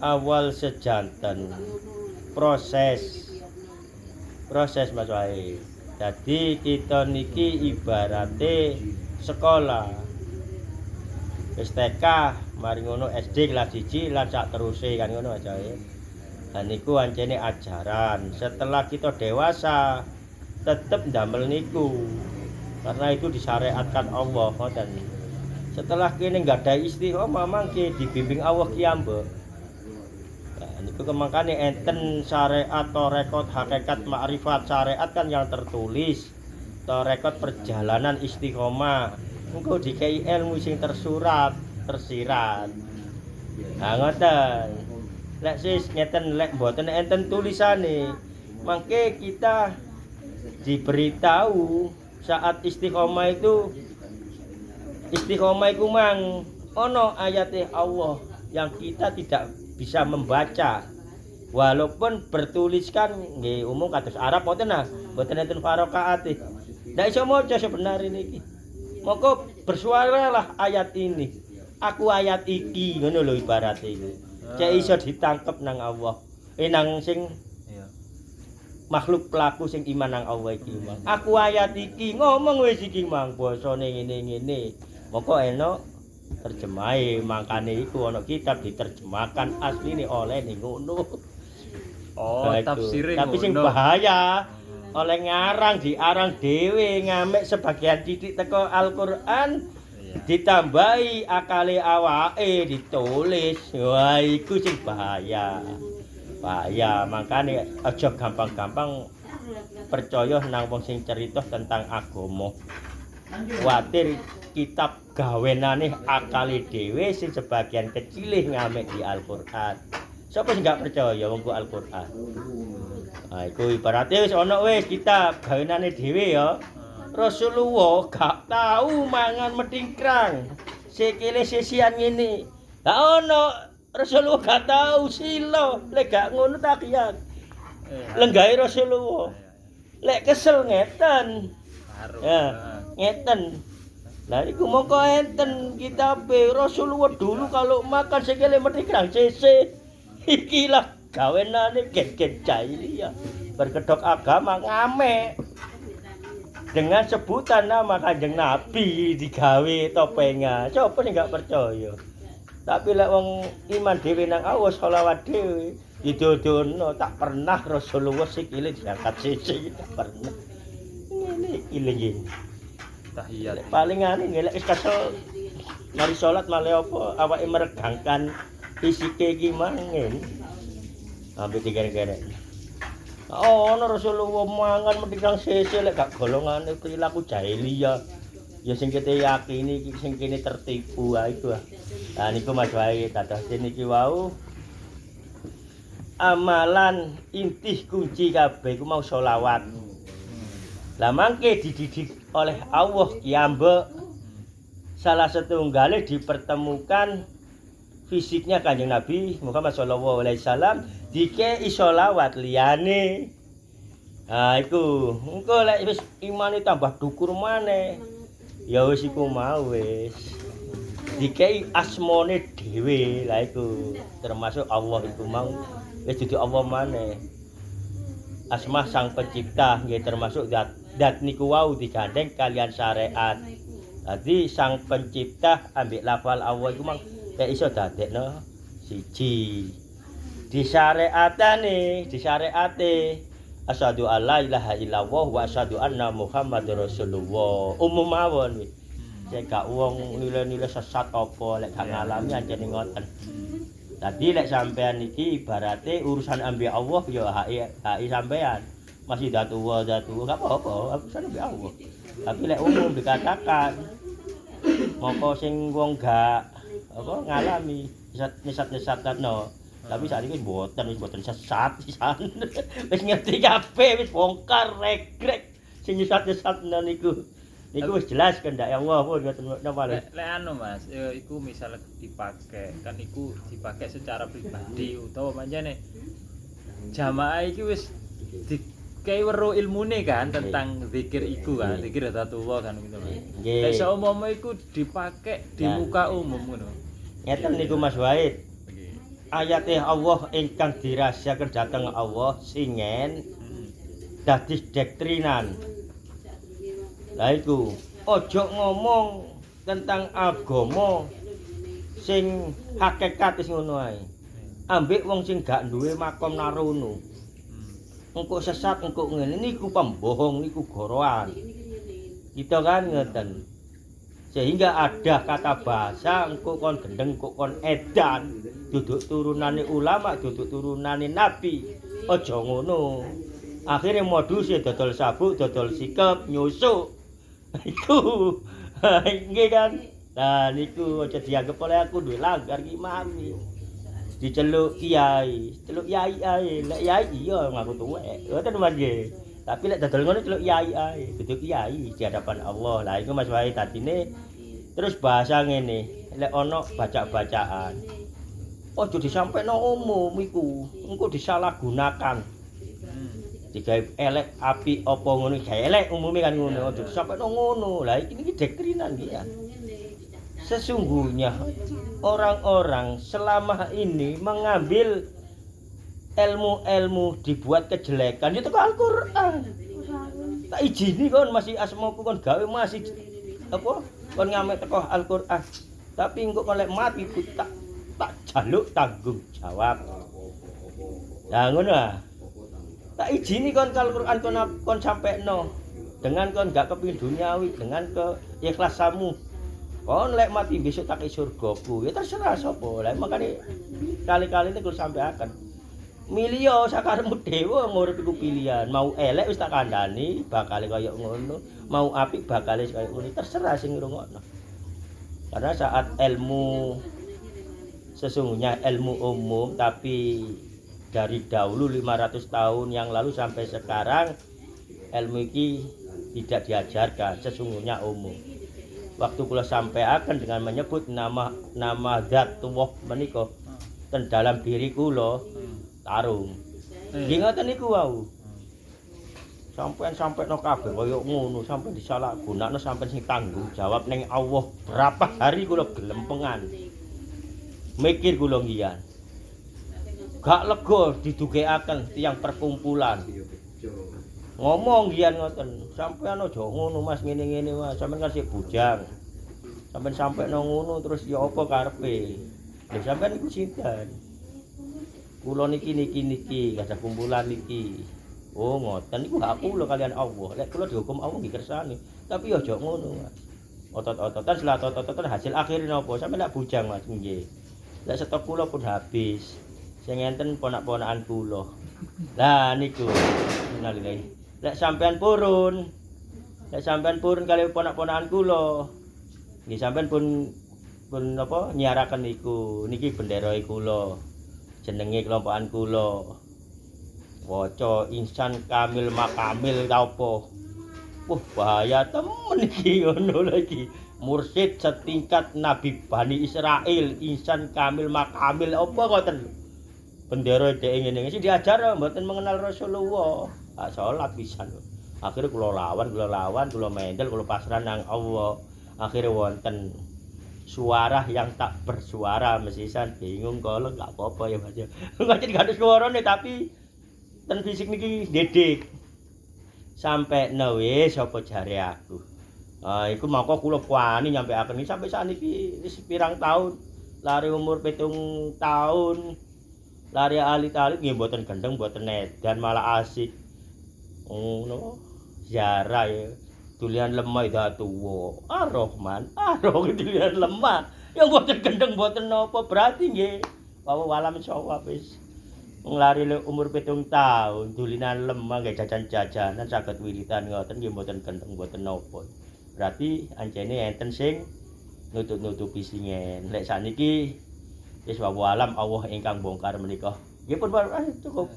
awal sejanten proses Mas Wahid. Jadi kita niki ibarate sekolah wis TK mari ngono SD kelas 1 lan sak teruse kan ngono Mas Wahid. Dan niku ancene ajaran. Setelah kita dewasa tetep ndamel niku. Karena itu disyariatkan Allah ngoten. Setelah kene nggadahi istiqomah mangke dibimbing Allah ki ambek. Nah, niku kemangkane enten syariat tarekat hakikat makrifat syariat kan yang tertulis. Tarekat perjalanan istiqomah. Engko dikai ilmu sing tersurat, tersirat. Nah ngoten. Lek sis ngeten lek mboten enten tulisane, mangke kita diberitahu saat istiqomah itu mang ono ayat Allah yang kita tidak bisa membaca walaupun bertuliskan nggih umum kados Arab mboten nah mboten enten farokaat ndak iso maca sebenarnya niki moko bersuaralah ayat ini aku ayat iki ngono lho ibarat iki cek iso ditangkep nang Allah nang sing makhluk pelaku sing iman nang Allah iki mang aku ayat iki ngomong wis iki mang basane ngene-ngene moko enak terjemahe makane iku ana kitab diterjemahkan asline oleh ning ngono tafsire tapi sing bahaya oleh ngarang diarang dhewe ngamek sebagian titik teko Al-Qur'an ditambahi akale awake ditulis wah iku sing bahaya makane aja gampang-gampang percaya nang wong sing cerita tentang agama kuwatir kitab gawenane akale dhewe sing sebagian kecil ngamek di Al-Qur'an sapa sing gak percaya wong ku Al-Qur'an iku ibarate wis ana wis kitab gawenane dhewe ya Rasulullah gak tahu mangan medingkrang sikile sisian ngene gak ono Rasulullah gak tahu sila lek gak ngono tak kiyak lenggahe Rasulullah lek kesel ngeten ya ngeten lah iku mongko enten kitabe Rasulullah dulu kalau makan sikile medingkrang cc ikilah gawenane gen-gen jahiliyah berkedok agama ngamek dengan sebutan nama Kanjeng Nabi digawe topengan. Coba sing gak percaya. Tapi lek wong iman dhewe nang Allah selawat dhewe didodono tak pernah Rasulullah sikile diangkat sisi tak pernah. Ngene iki lho. Tahiyat. Palingane ngelek wis kesel mari salat male apa awake meregangkan fisike iki mangen. Ambil digere-gere. Ana Rasulullah mangan medhang sese lek gak golongane perilaku jahiliyah. Ya sing kete yakini iki sing kene tertipu ha iku. Lah niku Mas Wahid dados niki wau amalan inti kunci kabeh iku mau selawat. Lah mangke dididik oleh Allah kiambe salah setunggalnya dipertemukan fisiknya Kanjeng Nabi Muhammad sallallahu alaihi wasallam dikei sholawat liyane. Nah iku engko lek wis imane tambah dukur maneh. Ya wis iku mau wis. Dikei asmane dhewe. Lah iku termasuk Allah iku mau wis dudu Allah maneh. Asma Sang Pencipta nggih termasuk dat niku wau digandeng kalian syariat. Dadi Sang Pencipta ambek lafal Allah iku mang nek iso dadekno siji. Disyariate asyhadu alla ilaha illallah wa asyhadu anna muhammadar rasulullah. Umum mawon iki. Sing gak wong nilai-nilai sesat apa lek gak ngalami ancen ngoten. Dadi lek sampean iki ibarate urusan ambek Allah ya hak sampean. Masih datu gak apa-apa, urusan ambek Allah. Tapi lek umum dikatakan moko sing wong gak apa ngalami nyesat-nyesatno tapi saat ini mboten sesat pisan wis ngerti kabeh wis bongkar regrek sing nyesat-nyesatno niku wis jelas kendak Allah pun ngoten napa lek anu Mas iku misal dipakai kan iku dipakai secara pribadi utawa pancene jamaah iki wis kayak weruh ilmune kan tentang zikir iku kan zikir zatullah kan gitu Mas. Nggih. Lah seumpama iku dipakai di muka umum ngono. Ngeten niku Mas Wahid. ayate Allah ingkang dirahasiaken dhateng Allah singen dadi doktrinan. Lah iku aja ngomong tentang agama sing hakikat wis ngono ae. Ambek wong sing gak duwe makom narono. Engko sesat engko ngene niku pembohong niku goroan. Kita kan ngoten. Sehingga ada kata bahasa engko kon gendeng engko kon edan, duduk turunane ulama, duduk turunane nabi. Aja ngono. Akhire moduse dodol sabuk, dodol sikep, nyusuk. Iku. Nggih kan? Nah niku aja dianggep oleh aku duwe langgar ki mami. Diceluk kiai, celuk yai ae. Lek yai iya ngaku tuwek. Ngoten Mas nggih. Tapi lek dodol ngono celuk yai ae, duduk kiai di hadapan Allah. Lah iku Mas wae dadine terus bahasa ngene, lek ana bacaan. Aja disampaikan umum iku, engko disalahgunakan. Digawe elek api apa ngono, gawe elek umume kan ngono. Aja disampaikan ngono. Lah iki doktrinan iki ya. Sesungguhnya orang-orang selama ini mengambil ilmu-ilmu dibuat kejelekan itu ke Al-Qur'an. Tak izini kon masih asmaku kon gawe masih apa kon ngamek teko Al-Qur'an. Tapi engko kon lek mati ku tak jaluk tanggung jawab. Lah ngono ah. Tak izini kon ke Al-Qur'an kon sampekno dengan kon gak kepingin duniawi dengan keikhlasanmu. Kon lek mati besok tak ke surgaku, ya terserah sapa. Lah makane kali-kali niku sampeaken. Milio sakarepmu dhewe ngurip iku pilihan. Mau elek wis tak kandhani bakal kaya ngono, mau apik bakal kaya ngono. Terserah sing ngrungokno. Karena saat ilmu sesungguhnya ilmu umum tapi dari dahulu 500 tahun yang lalu sampai sekarang ilmu iki tidak diajarkan sesungguhnya umum. Waktu kula sampaikan dengan menyebut nama zat Allah menika ten dalam diri kula tarung. Nggih ngoten niku wau. Sampeyan kabeh kaya ngono, sampeyan disalahgunakno sampeyan sing tanggung jawab ning Allah. Berapa hari kula gelempengan. Mikir kula ngiyan. Gak lega didugekaken tiyang perkumpulan. Ngomong gian ngoten, sampean aja ngono Mas ngene-ngene Mas, sampean kan sik bujang. Sampean sampe nang ngono terus ya apa karepe? Lha sampean iku sinten? Kula niki ada kumpulan niki. Oh ngoten niku hak kula kalian Allah. Lek kula dihukum Allah nggih kersane, tapi aja ngono Mas. Otot-ototan setelah otot-ototan hasil akhir napa? Sampeyan lak bujang Mas nggih. Lek stok kula pun habis. Sing enten ponak-ponakan kula. Lah niku. Innalillahi. Lek sampean purun kali ponak-ponakan kula. Nggih sampean pun apa nyiaraken niku. Niki bendera kula. Jenenge kelompokan kula. Waca insan kamil makamil ta apa. Bahaya temen iki ngono lagi. Mursyid setingkat Nabi Bani Israil, insan kamil makamil apa ngoten. Bendera dhek ngene sing diajar mboten mengenal Rasulullah. Salat pisan. Akhire kula lawan, kula mendel, kula pasrah nang Allah. Akhire wonten suara yang tak bersuara mesisan bingung kalau enggak apa-apa ya Mas. Ngajen gak ada suarane tapi ten fisik niki dedek. Sampai wis apa jare aku. Iku mangko kula wani nyampeaken iki sampai sakniki wis pirang taun. Lari umur 7 taun. Lari alit-alit nggih mboten gendeng, mboten edan malah asik. Ngono. Ziarah ya. Tulian lemah ida tuwa. Ar-Rahman, tulian lemah. Yang mboten gendeng mboten napa berarti nggih. Walam sawab wis. Lari umur 7 tahun, tulinan lemah nggih jajan-jajanan saged wiritan ngoten nggih mboten gendeng mboten napa. Berarti anjene enten sing nutup-nutupi singen. Lek sakniki wis walam Allah ingkang bongkar menika. Nggih pun cukup.